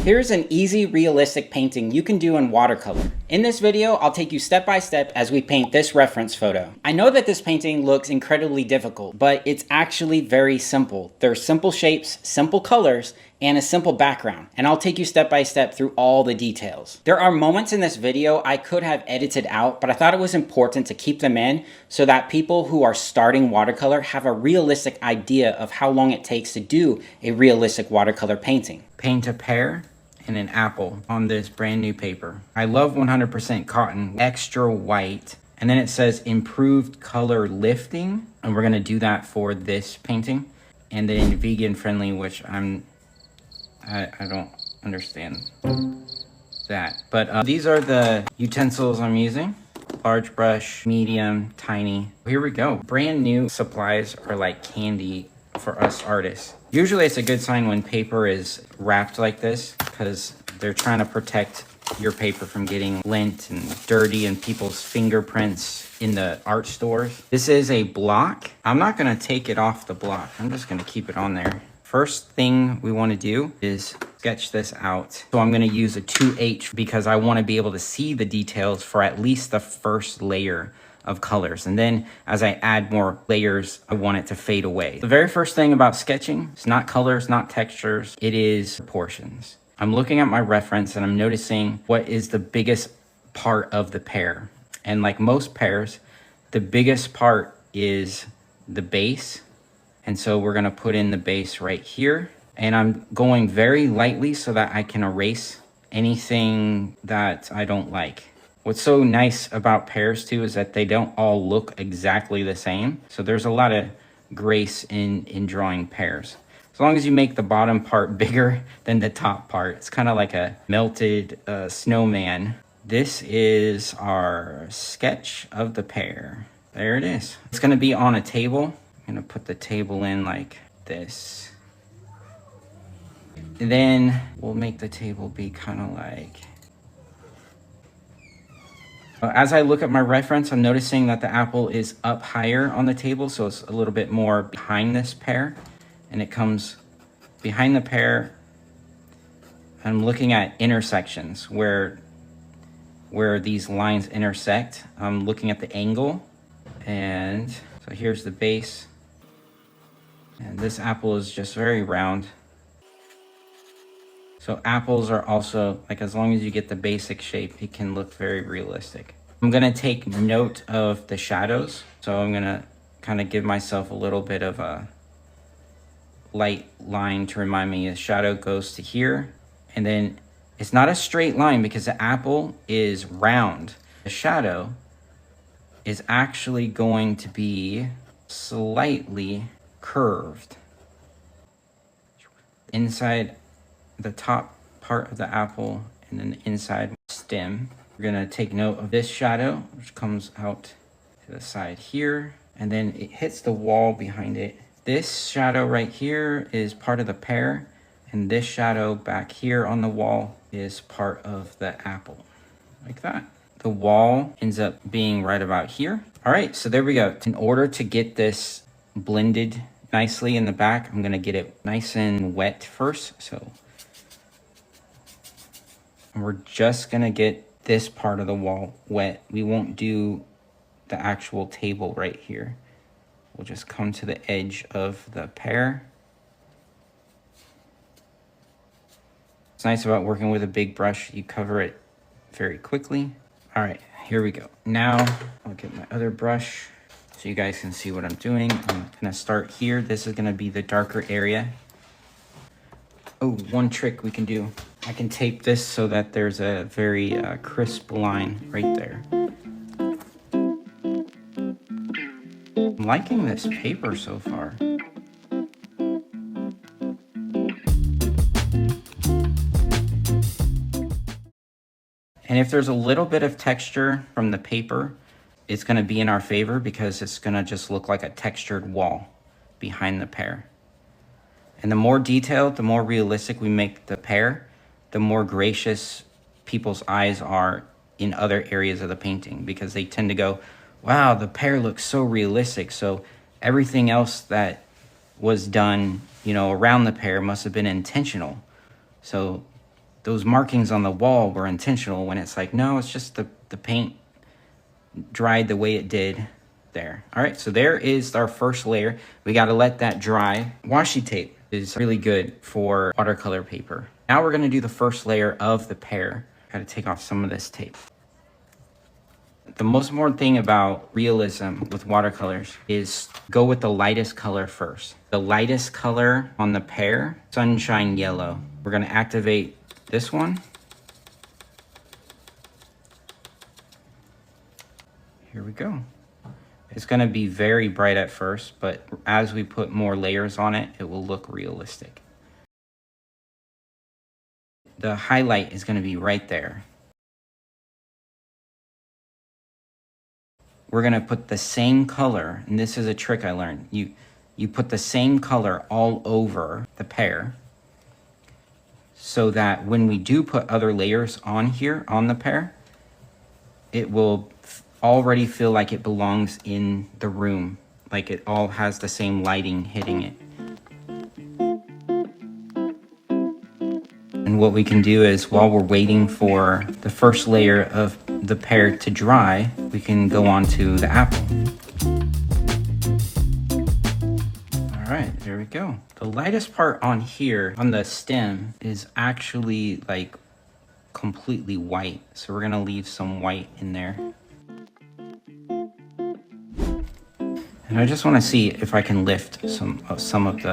Here's an easy, realistic painting you can do in watercolor. In this video, I'll take you step by step as we paint this reference photo. I know that this painting looks incredibly difficult, but it's actually very simple. There's simple shapes, simple colors, and a simple background, and I'll take you step by step through all the details. There are moments in this video I could have edited out, but I thought it was important to keep them in so that people who are starting watercolor have a realistic idea of how long it takes to do a realistic watercolor painting. Paint a pear and an apple on this brand new paper. I love 100% cotton, extra white, and then it says improved color lifting, and we're gonna do that for this painting. And then vegan friendly, which I don't understand that. But these are the utensils I'm using. Large brush, medium, tiny. Here we go. Brand new supplies are like candy for us artists. Usually it's a good sign when paper is wrapped like this because they're trying to protect your paper from getting lint and dirty and people's fingerprints in the art stores. This is a block. I'm not gonna take it off the block. I'm just gonna keep it on there. First thing we want to do is sketch this out. So I'm going to use a 2H because I want to be able to see the details for at least the first layer of colors. And then as I add more layers, I want it to fade away. The very first thing about sketching, it's not colors, not textures, it is proportions. I'm looking at my reference and I'm noticing what is the biggest part of the pear. And like most pears, the biggest part is the base. And so we're gonna put in the base right here. And I'm going very lightly so that I can erase anything that I don't like. What's so nice about pears too is that they don't all look exactly the same. So there's a lot of grace in drawing pears. As long as you make the bottom part bigger than the top part, it's kind of like a melted snowman. This is our sketch of the pear. There it is. It's gonna be on a table. I'm gonna put the table in like this. And then we'll make the table be kind of like... As I look at my reference, I'm noticing that the apple is up higher on the table, so it's a little bit more behind this pear. And it comes behind the pear. I'm looking at intersections where these lines intersect. I'm looking at the angle. And so here's the base. And this apple is just very round. So apples are also, like, as long as you get the basic shape, it can look very realistic. I'm gonna take note of the shadows. So I'm gonna kind of give myself a little bit of a light line to remind me the shadow goes to here. And then it's not a straight line because the apple is round. The shadow is actually going to be slightly curved. Inside the top part of the apple and then the inside stem. We're gonna take note of this shadow, which comes out to the side here, and then it hits the wall behind it. This shadow right here is part of the pear, and this shadow back here on the wall is part of the apple, like that. The wall ends up being right about here. All right, so there we go. In order to get this blended nicely in the back, I'm gonna get it nice and wet first. So we're just gonna get this part of the wall wet. We won't do the actual table right here. We'll just come to the edge of the pear. What's nice about working with a big brush, you cover it very quickly. All right, here we go. Now I'll get my other brush so you guys can see what I'm doing. I'm gonna start here. This is gonna be the darker area. Oh, one trick we can do. I can tape this so that there's a very crisp line right there. I'm liking this paper so far. And if there's a little bit of texture from the paper, it's gonna be in our favor because it's gonna just look like a textured wall behind the pear. And the more detailed, the more realistic we make the pear, the more gracious people's eyes are in other areas of the painting because they tend to go, wow, the pear looks so realistic. So everything else that was done, you know, around the pear must have been intentional. So those markings on the wall were intentional, when it's like, no, it's just the paint dried the way it did there. All right, so there is our first layer. We got to let that dry. Washi tape is really good for watercolor paper. Now we're going to do the first layer of the pear. Got to take off some of this tape. The most important thing about realism with watercolors is go with the lightest color first. The lightest color on the pear, sunshine yellow. We're going to activate this one. Here we go. It's going to be very bright at first, but as we put more layers on it, it will look realistic. The highlight is going to be right there. We're going to put the same color, and this is a trick I learned. You put the same color all over the pear so that when we do put other layers on here on the pear, it will already feel like it belongs in the room, like it all has the same lighting hitting it. And what we can do is, while we're waiting for the first layer of the pear to dry, we can go on to the apple. All right, there we go. The lightest part on here, on the stem, is actually like completely white. So we're gonna leave some white in there. And I just wanna see if I can lift some of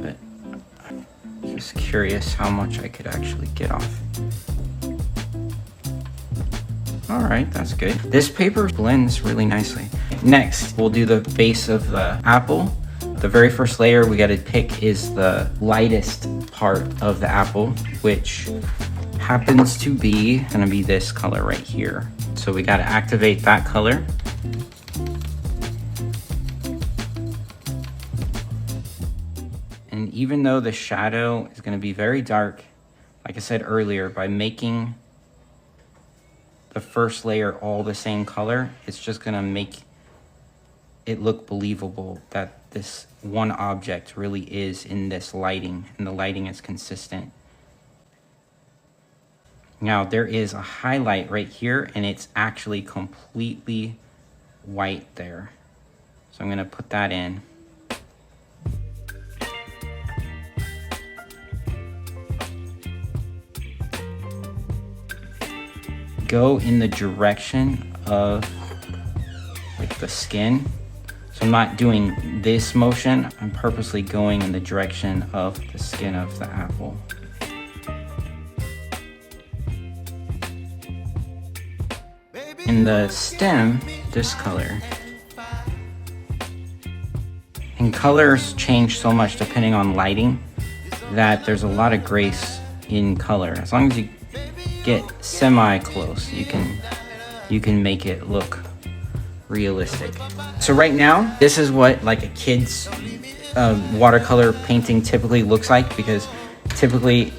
it. Just curious how much I could actually get off. All right, that's good. This paper blends really nicely. Next, we'll do the base of the apple. The very first layer we gotta pick is the lightest part of the apple, which happens to be gonna be this color right here. So we gotta activate that color. And even though the shadow is gonna be very dark, like I said earlier, by making the first layer all the same color, it's just gonna make it look believable that this one object really is in this lighting, and the lighting is consistent. Now there is a highlight right here, and it's actually completely white there. So I'm gonna put that in. Go in the direction of like the skin. So I'm not doing this motion, I'm purposely going in the direction of the skin of the apple. In the stem, this color. And colors change so much depending on lighting that there's a lot of grace in color. As long as you get semi-close, you can make it look realistic. So right now, this is what like a kid's watercolor painting typically looks like, because typically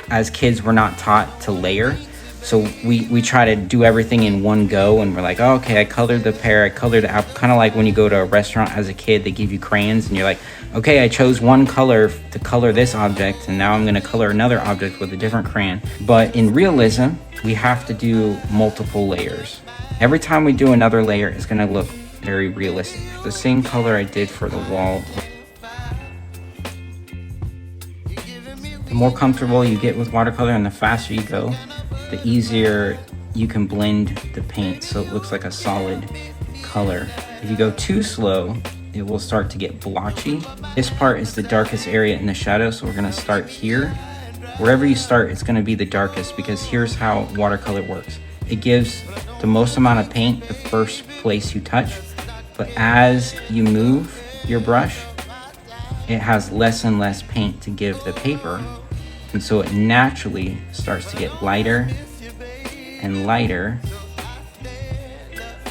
as kids we're not taught to layer. So we try to do everything in one go, and we're like, oh, okay, I colored the pear, I colored the apple. Kind of like when you go to a restaurant as a kid, they give you crayons and you're like, okay, I chose one color to color this object, and now I'm gonna color another object with a different crayon. But in realism, we have to do multiple layers. Every time we do another layer, it's gonna look very realistic. The same color I did for the wall. The more comfortable you get with watercolor and the faster you go, the easier you can blend the paint so it looks like a solid color. If you go too slow, it will start to get blotchy. This part is the darkest area in the shadow, so we're gonna start here. Wherever you start, it's gonna be the darkest, because here's how watercolor works. It gives the most amount of paint the first place you touch, but as you move your brush, it has less and less paint to give the paper, and so it naturally starts to get lighter and lighter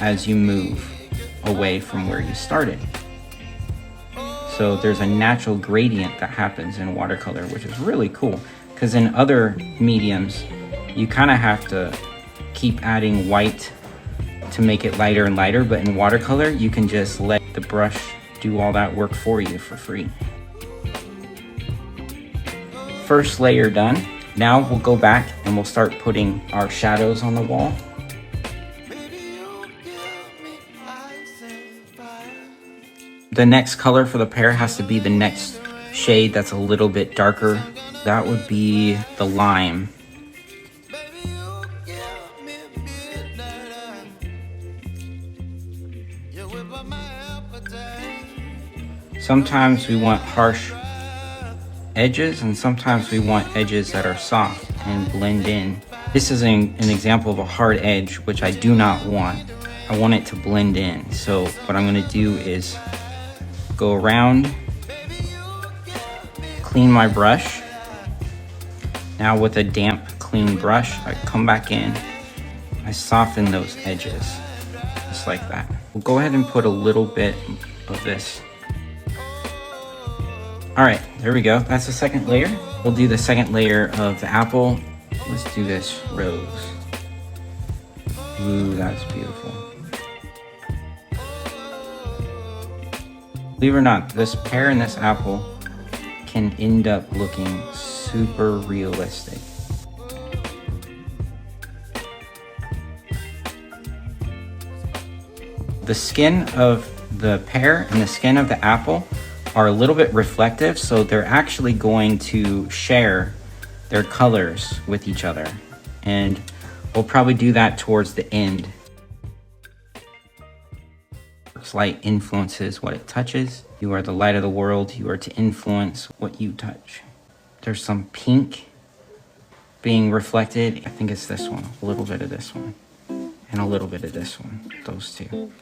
as you move away from where you started. So there's a natural gradient that happens in watercolor, which is really cool, because in other mediums, you kind of have to keep adding white to make it lighter and lighter, but in watercolor, you can just let the brush do all that work for you for free. first layer done. Now we'll go back and we'll start putting our shadows on the wall. The next color for the pear has to be the next shade that's a little bit darker. That would be the lime. Sometimes we want harsh edges and sometimes we want edges that are soft and blend in. This is an example of a hard edge, which I do not want. I want it to blend in. So what I'm gonna do is go around, clean my brush. Now with a damp, clean brush, I come back in, I soften those edges, just like that. We'll go ahead and put a little bit of this. All right, there we go. That's the second layer. We'll do the second layer of the apple. Let's do this rose. Ooh, that's beautiful. Believe it or not, this pear and this apple can end up looking super realistic. The skin of the pear and the skin of the apple are a little bit reflective, so they're actually going to share their colors with each other. And we'll probably do that towards the end. Light influences what it touches. You are the light of the world. You are to influence what you touch. There's some pink being reflected. I think it's this one, a little bit of this one, and a little bit of this one, those two.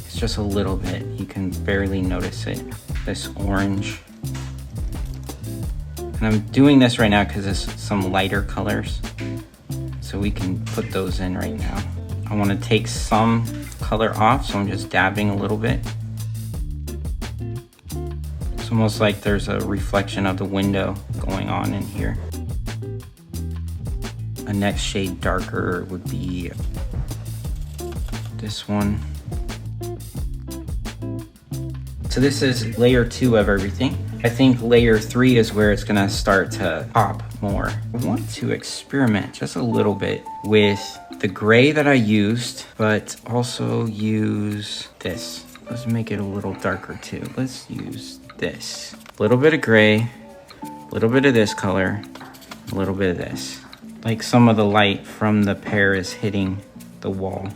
It's just a little bit, you can barely notice it. This orange. And I'm doing this right now because it's some lighter colors, so we can put those in right now. I want to take some color off, so I'm just dabbing a little bit. It's almost like there's a reflection of the window going on in here. A next shade darker would be this one. So this is layer 2 of everything. I think layer 3 is where it's gonna start to pop more. I want to experiment just a little bit with the gray that I used, but also use this. Let's make it a little darker too. Let's use this. A little bit of gray, a little bit of this color, a little bit of this. Like some of the light from the pear is hitting the wall.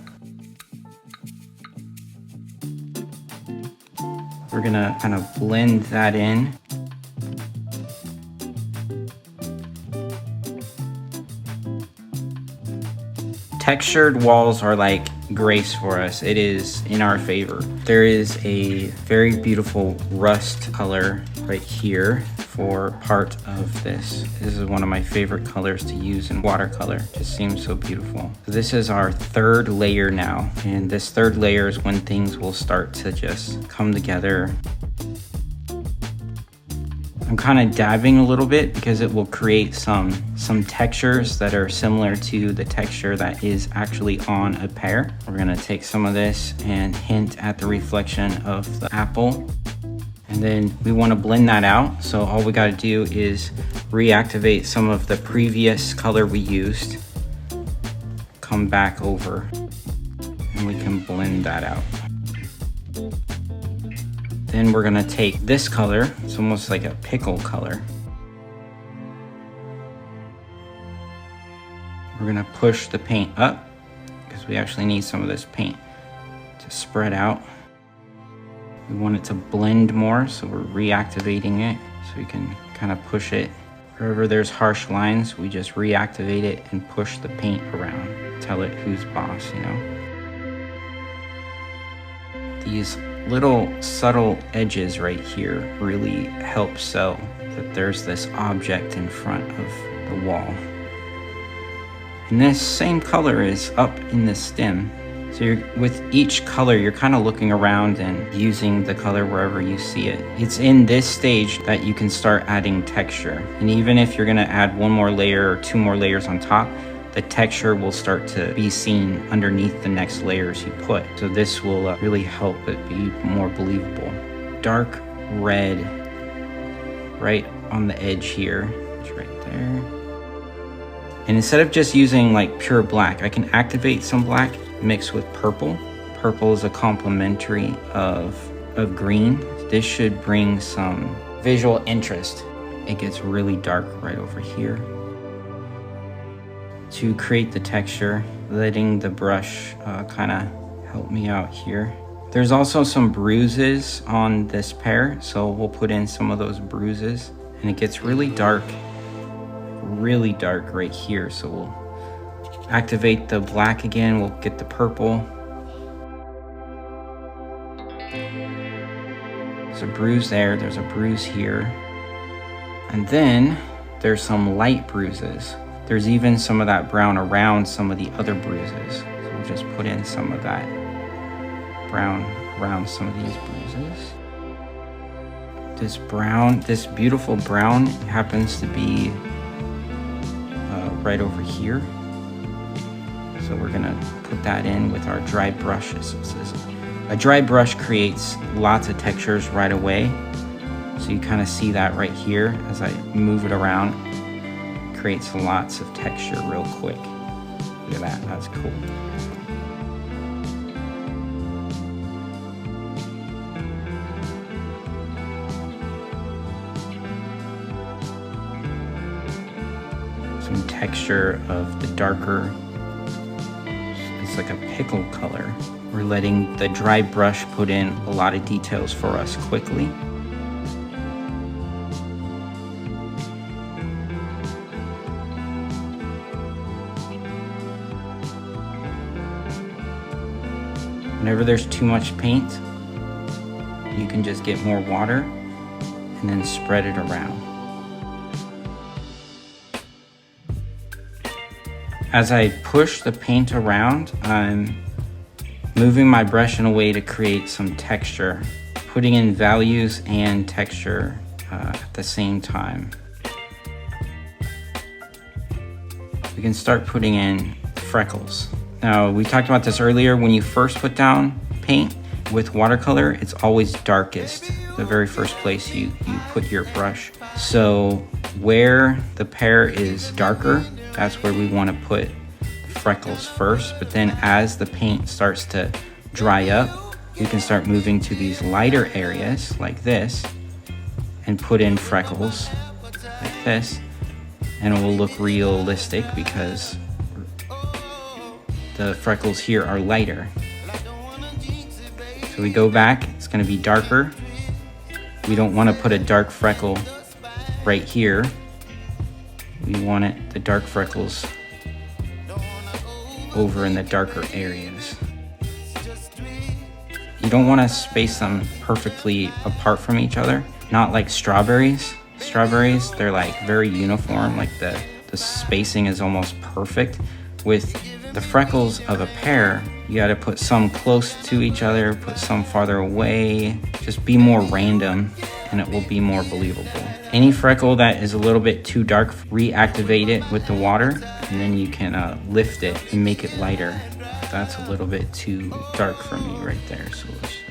We're gonna kind of blend that in. Textured walls are like grace for us. It is in our favor. There is a very beautiful rust color right here for part of this. This is one of my favorite colors to use in watercolor. It just seems so beautiful. So this is our third layer now, and this third layer is when things will start to just come together. I'm kind of dabbing a little bit because it will create some textures that are similar to the texture that is actually on a pear. We're gonna take some of this and hint at the reflection of the apple. And then we want to blend that out. So all we got to do is reactivate some of the previous color we used. Come back over and we can blend that out. Then we're going to take this color. It's almost like a pickle color. We're going to push the paint up because we actually need some of this paint to spread out. We want it to blend more, so we're reactivating it so we can kind of push it. Wherever there's harsh lines, we just reactivate it and push the paint around. Tell it who's boss, you know? These little subtle edges right here really help sell that there's this object in front of the wall. And this same color is up in the stem. So with each color, you're kind of looking around and using the color wherever you see it. It's in this stage that you can start adding texture. And even if you're gonna add one more layer or two more layers on top, the texture will start to be seen underneath the next layers you put. So this will really help it be more believable. Dark red right on the edge here. It's right there. And instead of just using like pure black, I can activate some black mixed with purple. Purple is a complementary of green. This should bring some visual interest. It gets really dark right over here. To create the texture, letting the brush kind of help me out here. There's also some bruises on this pear, so we'll put in some of those bruises. And it gets really dark right here. So we'll activate the black again, we'll get the purple. There's a bruise there, there's a bruise here. And then there's some light bruises. There's even some of that brown around some of the other bruises. So we'll just put in some of that brown around some of these bruises. This brown, this beautiful brown happens to be right over here. So we're gonna put that in with our dry brushes. A dry brush creates lots of textures right away. So you kind of see that right here as I move it around. It creates lots of texture real quick. Look at that, that's cool. Some texture of the darker, it's like a pickle color. We're letting the dry brush put in a lot of details for us quickly. Whenever there's too much paint, you can just get more water and then spread it around. As I push the paint around, I'm moving my brush in a way to create some texture, putting in values and texture at the same time. We can start putting in freckles. Now, we talked about this earlier. When you first put down paint with watercolor, it's always darkest, the very first place you put your brush. So where the pear is darker, that's where we want to put freckles first. But then as the paint starts to dry up, we can start moving to these lighter areas like this and put in freckles like this, and it will look realistic because the freckles here are lighter. So we go back, it's going to be darker. We don't want to put a dark freckle right here. We want it, the dark freckles over in the darker areas. You don't want to space them perfectly apart from each other, not like strawberries. Strawberries, they're like very uniform, like the spacing is almost perfect. With the freckles of a pear, you got to put some close to each other, put some farther away, just be more random, and it will be more believable. Any freckle that is a little bit too dark, reactivate it with the water, and then you can lift it and make it lighter. That's a little bit too dark for me right there, so let's just...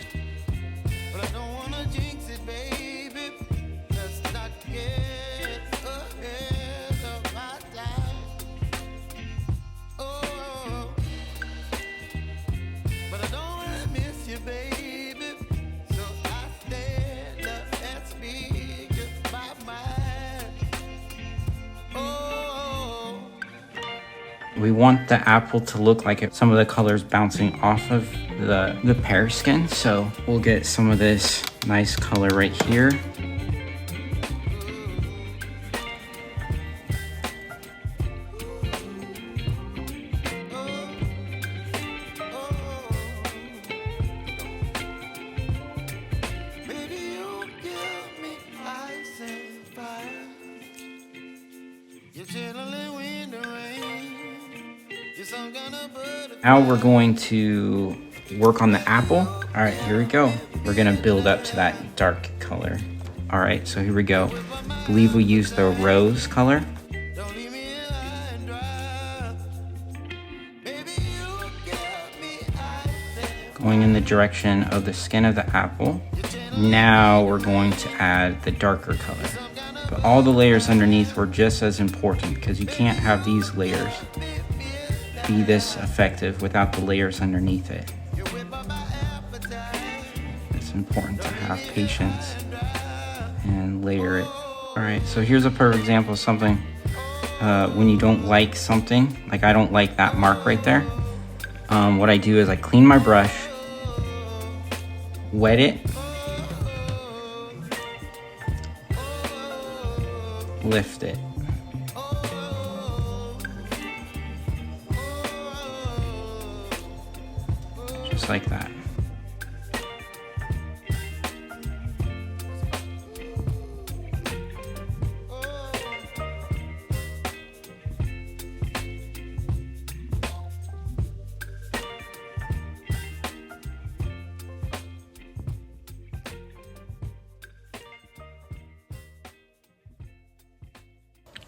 We want the apple to look like some of the colors bouncing off of the pear skin. So we'll get some of this nice color right here. Now we're going to work on the apple. All right, here we go. We're gonna build up to that dark color. All right, so here we go. I believe we used the rose color. going in the direction of the skin of the apple. Now we're going to add the darker color. But all the layers underneath were just as important because you can't have these layers be this effective without the layers underneath it. It's important to have patience and layer it. All right, so here's a perfect example of something when you don't like something, like I don't like that mark right there. What I do is I clean my brush, wet it, lift it. Just like that.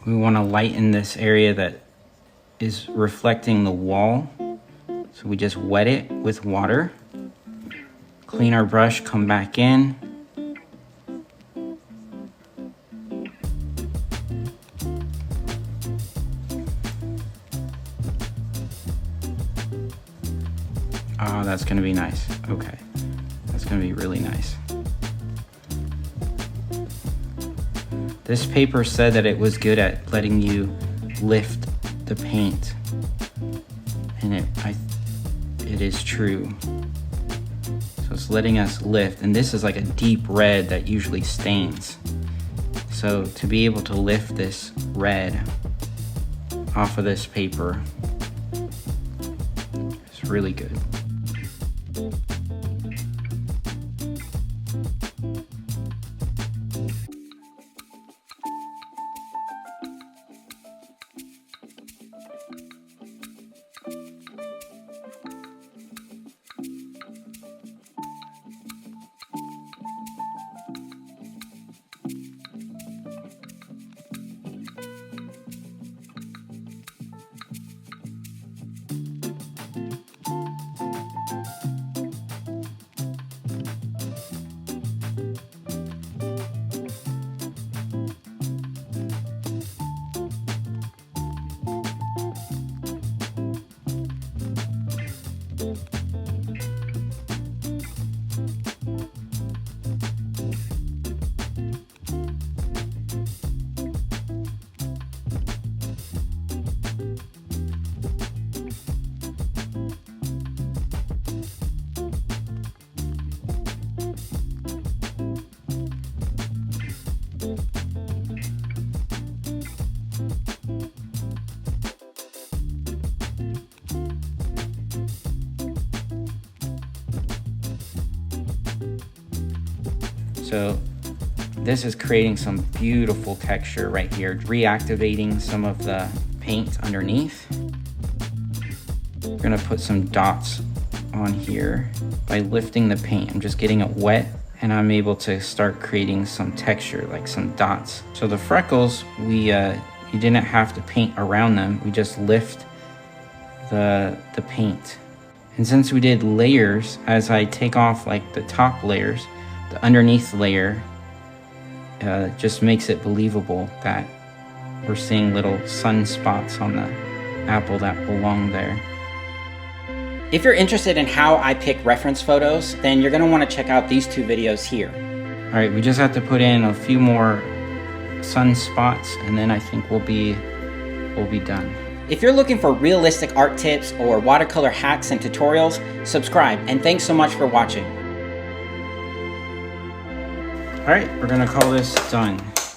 We want to lighten this area that is reflecting the wall. So we just wet it with water. Clean our brush, come back in. Oh, that's going to be nice. Okay. That's going to be really nice. This paper said that it was good at letting you lift the paint, and it is true. So it's letting us lift, and this is like a deep red that usually stains. So to be able to lift this red off of this paper is really good. So this is creating some beautiful texture right here, reactivating some of the paint underneath. We're gonna put some dots on here by lifting the paint. I'm just getting it wet and I'm able to start creating some texture, like some dots. So the freckles, you didn't have to paint around them. We just lift the paint. And since we did layers, as I take off like the top layers, the underneath layer just makes it believable that we're seeing little sunspots on the apple that belong there. If you're interested in how I pick reference photos, then you're going to want to check out these two videos here. All right, we just have to put in a few more sunspots and then I think we'll be done. If you're looking for realistic art tips or watercolor hacks and tutorials, subscribe, and thanks so much for watching. All right, we're gonna call this done.